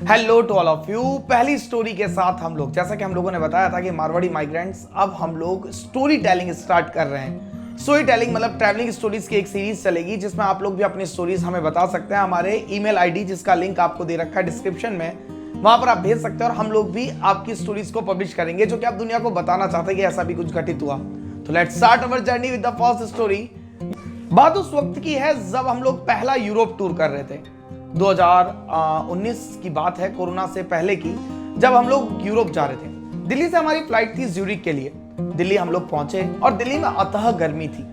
Hello to all of you. पहली story के साथ हम लोग, जैसा कि हम लोगों ने बताया था कि मारवाड़ी माइग्रेंट्स, अब हम लोग स्टोरी टेलिंग स्टार्ट कर रहे हैं। स्टोरी टेलिंग मतलब ट्रैवलिंग स्टोरीज की एक सीरीज चलेगी जिसमें आप लोग भी अपनी स्टोरीज हमें बता सकते हैं। हमारे ईमेल आईडी जिसका लिंक आपको दे रखा है डिस्क्रिप्शन में, वहां पर आप भेज सकते हैं और हम लोग भी आपकी स्टोरीज को पब्लिश करेंगे जो कि आप दुनिया को बताना चाहते हैं कि ऐसा भी कुछ घटित हुआ। तो let's start our journey with the first story. बात उस वक्त की है जब हम लोग पहला यूरोप टूर कर रहे थे। 2019 की बात है, कोरोना से पहले की, जब हम लोग यूरोप जा रहे थे। दिल्ली से हमारी फ्लाइट थी ज्यूरिक के लिए। दिल्ली हम लोग पहुंचे और दिल्ली में अतः गर्मी थी।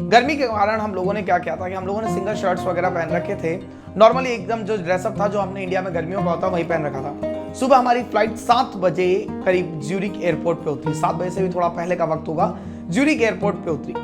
गर्मी के कारण हम लोगों ने क्या किया था कि हम लोगों ने सिंगल शर्ट्स वगैरह पहन रखे थे। नॉर्मली एकदम जो ड्रेसअप था जो हमने इंडिया में गर्मियों का होता वही पहन रखा था। सुबह हमारी फ्लाइट 7 बजे करीब ज्यूरिक एयरपोर्ट पे उतरी। 7 बजे से भी थोड़ा पहले का वक्त होगा। ज्यूरिक एयरपोर्ट पे उतरी।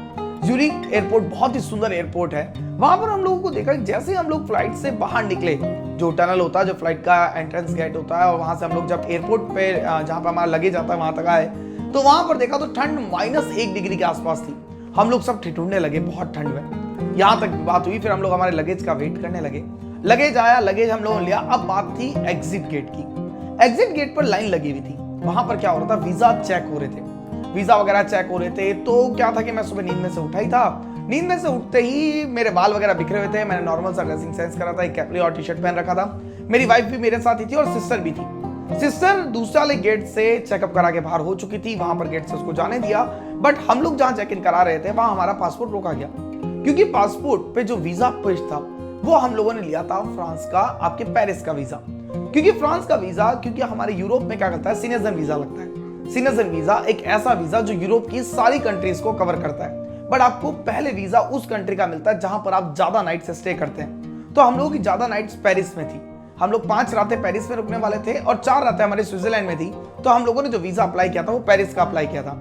ज्यूरिक एयरपोर्ट बहुत ही सुंदर एयरपोर्ट है। वहां पर हम लोगों को देखा जैसे हम लोग फ्लाइट से बाहर निकले, जो टनल होता है, जो फ्लाइट का एंट्रेंस गेट होता है, और वहां से हम लोग जब एयरपोर्ट पे जहां पर हमारा लगेज आता है वहां तक आए, तो वहां पर देखा तो ठंड -1 डिग्री के आसपास थी। हम लोग सब ठिठुरने लगे बहुत ठंड में। यहां तक बात हुई, फिर हम लोग हमारे लगेज का वेट करने लगे। लगेज आया, लगेज हम लोगों ने लिया। अब बात थी एग्जिट गेट की। एग्जिट गेट पर लाइन लगी हुई थी। वहां पर क्या हो रहा था, वीजा चेक हो रहे थे, वीजा वगैरह चेक हो रहे थे। तो क्या था कि मैं सुबह नींद में से उठा ही था। नींद में से उठते ही मेरे बाल वगैरह बिखरे हुए थे। मैंने नॉर्मल सा ड्रेसिंग सेंस करा था, एक कैपरी और टी-शर्ट पहन रखा था। मेरी वाइफ भी मेरे साथ ही थी और सिस्टर भी थी। सिस्टर दूसरे वाले गेट से चेकअप करा के बाहर हो चुकी थी। वहां पर गेट से उसको जाने दिया, बट हम लोग जहां चेक इन करा रहे थे वहां हमारा पासपोर्ट रोका गया, क्योंकि पासपोर्ट पे जो वीजा पेज था वो हम लोगों ने लिया था फ्रांस का, आपके पेरिस का वीजा। क्योंकि फ्रांस का वीजा, क्योंकि हमारे यूरोप में क्या करता है, सिटीजन वीजा लगता है। सिटीजन वीजा एक ऐसा वीजा जो यूरोप की सारी कंट्रीज को कवर करता है, बट आपको पहले वीजा उस कंट्री का मिलता है जहां पर आप ज्यादा नाइट से स्टे करते हैं। तो हम लोगों की ज्यादा नाइट्स पेरिस में थी। हम लोग 5 रातें पेरिस में रुकने वाले थे और 4 रातें हमारे स्विट्जरलैंड में थी। तो हम लोगों ने जो वीजा अप्लाई किया था वो पेरिस का अप्लाई किया था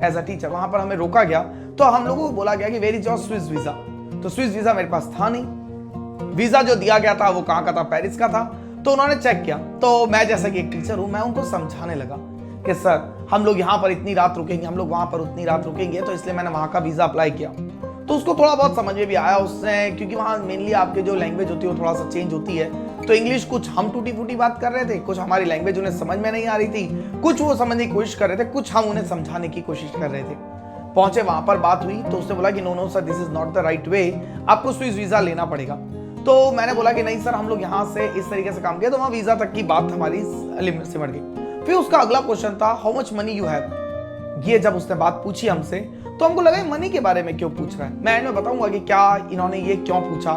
एज अ टीचर। वहां पर हमें रोका गया, तो हम लोगों को बोला गया कि where is your Swiss visa. तो स्विस वीजा मेरे पास था नहीं। वीजा जो दिया गया था वो कहां का था, पेरिस का था। तो उन्होंने चेक किया। तो मैं जैसा कि एक टीचर हूं, मैं उनको समझाने लगा कि सर हम लोग यहाँ पर इतनी रात रुकेंगे, हम लोग वहां पर उतनी रात रुकेंगे, तो इसलिए मैंने वहां का वीजा अप्लाई किया। तो उसको थोड़ा बहुत समझ में भी आया उसने, क्योंकि वहां मेनली आपके जो लैंग्वेज होती है वो थोड़ा सा चेंज होती है। तो इंग्लिश कुछ हम टूटी फूटी बात कर रहे थे, कुछ हमारी लैंग्वेज उन्हें समझ में नहीं आ रही थी, कुछ वो समझने की कोशिश कर रहे थे, कुछ हम उन्हें समझाने की कोशिश कर रहे थे। पहुंचे, वहां पर बात हुई तो उसने बोला कि no no sir, this is not the right way, आपको स्विस वीजा लेना पड़ेगा। तो मैंने बोला कि नहीं सर, हम लोग यहाँ से इस तरीके से काम किया। तो वहां वीजा तक की बात हमारी सिमट गई। फिर उसका अगला क्वेश्चन था, how much money you have. ये जब उसने बात पूछी हमसे तो हमको लगा मनी के बारे में क्यों पूछ रहा है। मैं एंड में बताऊंगा कि क्या इन्होंने ये क्यों पूछा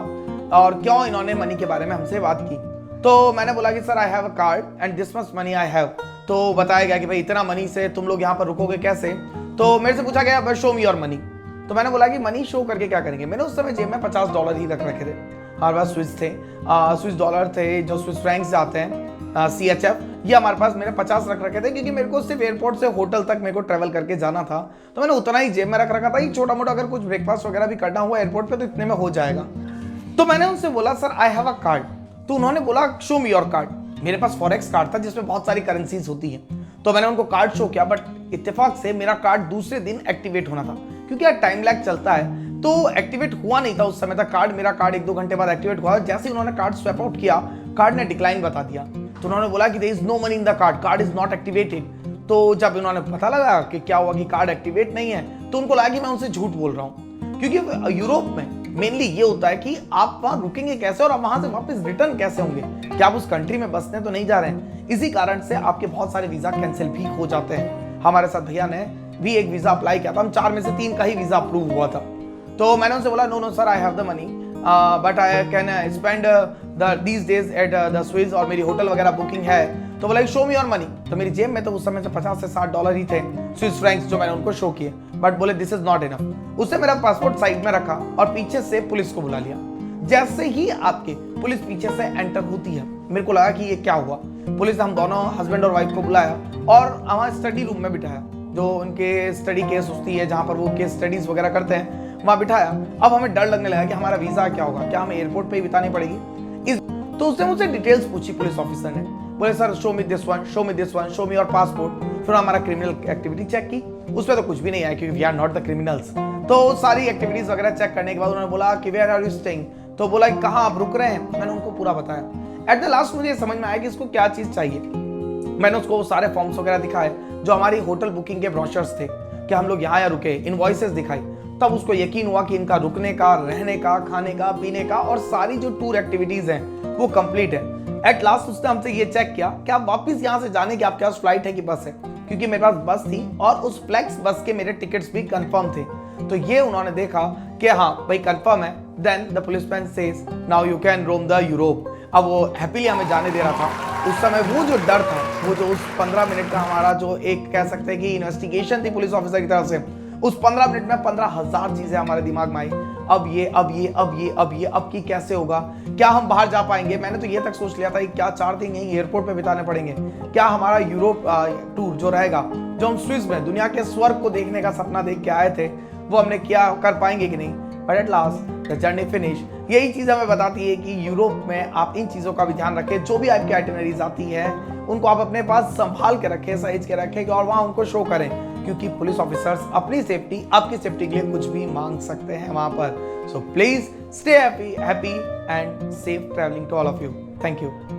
और क्यों इन्होंने मनी के बारे में हमसे बात की। तो मैंने बोला कि sir I have a card and this much money I have. तो बताया गया कि भाई इतना मनी से तुम लोग यहाँ पर रुकोगे कैसे। तो मेरे से पूछा गया शो मी योर मनी। तो मैंने बोला कि मनी शो करके क्या करेंगे। मैंने उस समय जेब में $50 ही रख रखे थे। हमारे पास स्विस थे, स्विस डॉलर थे, जो स्विस फ्रैंक्स आते हैं, CHF, ये हमारे पास मैंने 50 रख रखे थे, क्योंकि मेरे को सिर्फ एयरपोर्ट से होटल तक मेरे को ट्रेवल करके जाना था। तो मैंने उतना ही जेब में रख रखा था। ये छोटा मोटा अगर कुछ ब्रेकफास्ट वगैरह भी करना हुआ एयरपोर्ट पे तो इतने में हो जाएगा। तो मैंने उनसे बोला sir I have a card. तो उन्होंने बोला शो मी योर कार्ड। मेरे पास फॉरेक्स कार्ड था जिसमें बहुत सारी करेंसीज होती है। तो मैंने उनको कार्ड शो किया, बट इत्तेफाक से मेरा कार्ड दूसरे दिन एक्टिवेट होना था, क्योंकि यार टाइम लैग चलता है। तो एक्टिवेट हुआ नहीं था उस समय तक कार्ड। मेरा कार्ड 1-2 घंटे बाद एक्टिवेट हुआ। जैसे ही उन्होंने कार्ड स्वैप आउट किया, कार्ड ने डिक्लाइन बता दिया। तो उन्होंने बोला कि there is no money in the card, card is not activated. तो जब उन्होंने पता लगा कि क्या हुआ कि कार्ड एक्टिवेट नहीं है, तो उनको लगा कि मैं उनसे झूठ बोल रहा हूँ। क्योंकि यूरोप में मेनली ये होता है कि आप वहां रुकेंगे कैसे और आप वहां से वापस रिटर्न कैसे होंगे, क्या आप उस कंट्री में बसने तो नहीं जा रहे हैं। इसी कारण से आपके बहुत सारे वीजा कैंसिल भी हो जाते हैं। हमारे साथ भैया ने भी एक वीजा अप्लाई किया था, हम 4 में से 3 का ही वीजा अप्रूव हुआ था। तो मैंने उनसे बोला no no sir, I have the money but I can spend these days at the Swiss, और मेरी होटल वगैरह बुकिंग है। तो बोला शो मी योर मनी। तो मेरी जेब में तो उस समय से 50 से $60 ही थे स्विस फ्रैंक्स, जो मैंने उनको शो किए, बट बोले दिस इज नॉट इनफ। उससे मेरा पासपोर्ट साइड में रखा और पीछे से पुलिस को बुला लिया। जैसे ही आपके पुलिस पीछे से एंटर होती है, मेरे को लगा कि ये क्या हुआ। पुलिस ने हम दोनों हस्बैंड और वाइफ को बुलाया और हमारे स्टडी रूम में बिठाया, जो उनके स्टडी केस होती है जहां पर वो केस स्टडीज वगैरह करते हैं, वहां बिठाया। अब हमें डर लगने लगा कि हमारा वीजा क्या होगा, क्या हमें एयरपोर्ट पे ही बितानी पड़ेगी। तो उसने मुझसे डिटेल्स पूछी पुलिस ऑफिसर ने। बोले sir show me this one, show me this one, show me your passport. फिर हमारा क्रिमिनल एक्टिविटी चेक की, उसमें तो कुछ भी नहीं आया, क्योंकि we are not the criminals. तो सारी एक्टिविटीज वगैरह चेक करने के बाद उन्होंने बोला कि वेयर आर यू स्टेइंग। तो बोला कहाँ आप रुक रहे हैं। मैंने उनको पूरा बताया। एट द लास्ट मुझे समझ में आया कि इसको क्या चीज चाहिए। मैंने उसको वो सारे फॉर्म्स वगैरह दिखाए जो हमारी होटल बुकिंग के ब्रोशर्स थे कि हम लोग यहाँ रुके, इनवॉइसेस दिखाई। तब उसको यकीन हुआ कि इनका रुकने का, रहने का, खाने का, पीने का और सारी जो टूर एक्टिविटीज हैं वो कंप्लीट है। एट लास्ट उसने हमसे ये चेक किया कि आप वापस यहाँ से जाने की आपके पास फ्लाइट है कि बस है, क्योंकि मेरे पास बस थी और उस फ्लेक्स बस के मेरे टिकट्स भी कंफर्म थे। तो ये उन्होंने देखा कि हाँ भाई कंफर्म है। Then the policeman says now you can roam the Europe. अब वो हैप्पीली हमें जाने दे रहा था। उस समय वो जो डर था, वो जो उस 15 मिनट का हमारा जो एक कह सकते हैं कि इन्वेस्टिगेशन थी पुलिस ऑफिसर की तरफ से, उस 15 मिनट में 15,000 चीजें हमारे दिमाग में आई। अब की कैसे होगा, क्या हम बाहर जा पाएंगे। मैंने तो ये तक सोच लिया था कि क्या 4 दिन यहीं एयरपोर्ट पे बिताने पड़ेंगे, क्या हमारा यूरोप टूर जो रहेगा, जो हम स्विस में दुनिया के स्वर्ग को देखने का सपना देख के आए थे, वो हमने क्या कर पाएंगे कि नहीं। But at last the journey finish. यही चीज हमें बताती है कि यूरोप में आप इन चीजों का भी ध्यान रखें। जो भी आपकी आइटिनरीज आती है उनको आप अपने पास संभाल के रखें, सहेज के रखें और वहां उनको शो करें, क्योंकि पुलिस ऑफिसर्स अपनी सेफ्टी, आपकी सेफ्टी के लिए कुछ भी मांग सकते हैं वहां पर। So please stay happy and safe travelling to all of you. Thank you.